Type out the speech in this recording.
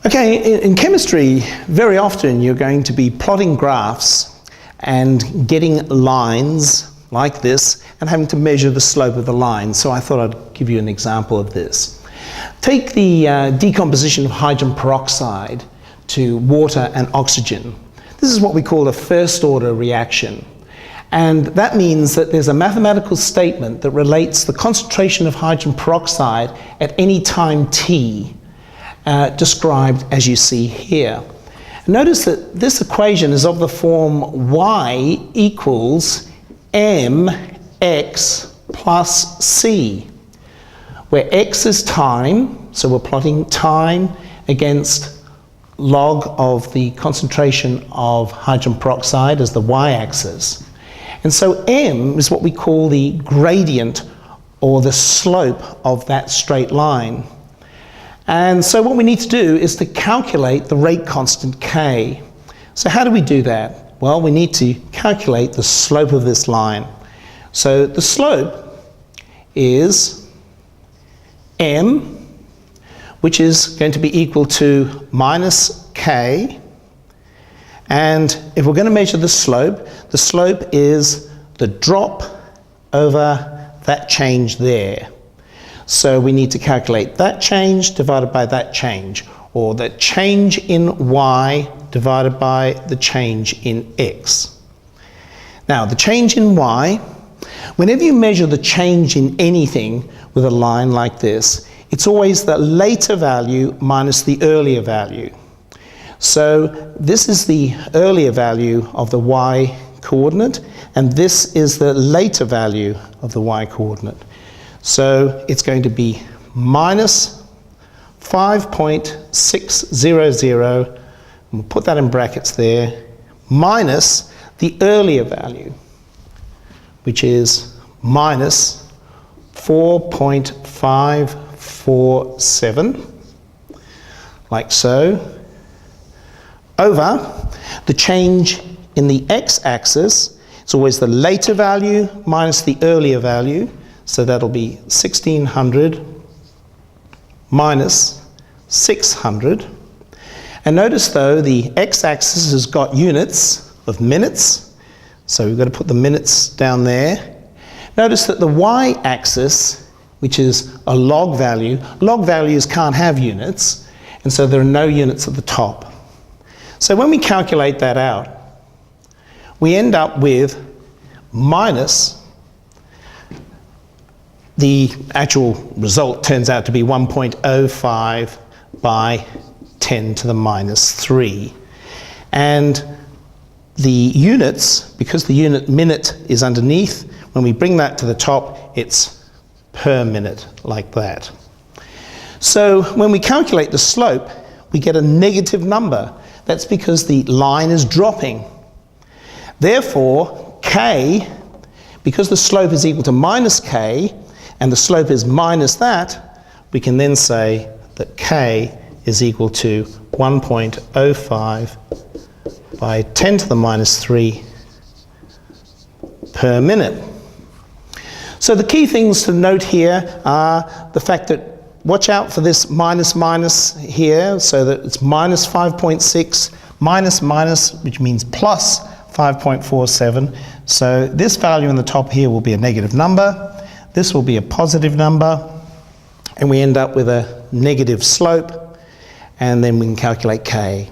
Okay, in chemistry, very often you're going to be plotting graphs and getting lines like this and having to measure the slope of the line. So I thought I'd give you an example of this. Take the decomposition of hydrogen peroxide to water and oxygen. This is what we call a first order reaction. And that means that there's a mathematical statement that relates the concentration of hydrogen peroxide at any time t, described as you see here. Notice that this equation is of the form y equals mx plus c, where x is time, so we're plotting time against log of the concentration of hydrogen peroxide as the y-axis. And so m is what we call the gradient or the slope of that straight line. And so what we need to do is to calculate the rate constant k. So how do we do that? Well, we need to calculate the slope of this line. So the slope is m, which is going to be equal to minus k. And if we're going to measure the slope is the drop over that change there. So we need to calculate that change divided by that change, or the change in y divided by the change in x. Now, the change in y, whenever you measure the change in anything with a line like this, it's always the later value minus the earlier value. So this is the earlier value of the y coordinate, and this is the later value of the y coordinate. So it's going to be minus 5.600, and we'll put that in brackets there, minus the earlier value, which is minus 4.547, like so, over the change in the x-axis. It's always the later value minus the earlier value, so that'll be 1600 minus 600. And notice though, the x-axis has got units of minutes, so we've got to put the minutes down there. Notice that the y-axis, which is a log value, log values can't have units, and so there are no units at the top. So when we calculate that out, we end up with minus, the actual result turns out to be 1.05 by 10 to the minus 3. And the units, because the unit minute is underneath, when we bring that to the top, it's per minute, like that. So when we calculate the slope, we get a negative number. That's because the line is dropping. Therefore, k, because the slope is equal to minus k, and the slope is minus that, we can then say that k is equal to 1.05 by 10 to the minus 3 per minute. So the key things to note here are the fact that watch out for this minus minus here, so that it's minus 5.6 minus minus, which means plus 5.47. So this value in the top here will be a negative number. This will be a positive number, and we end up with a negative slope, and then we can calculate k.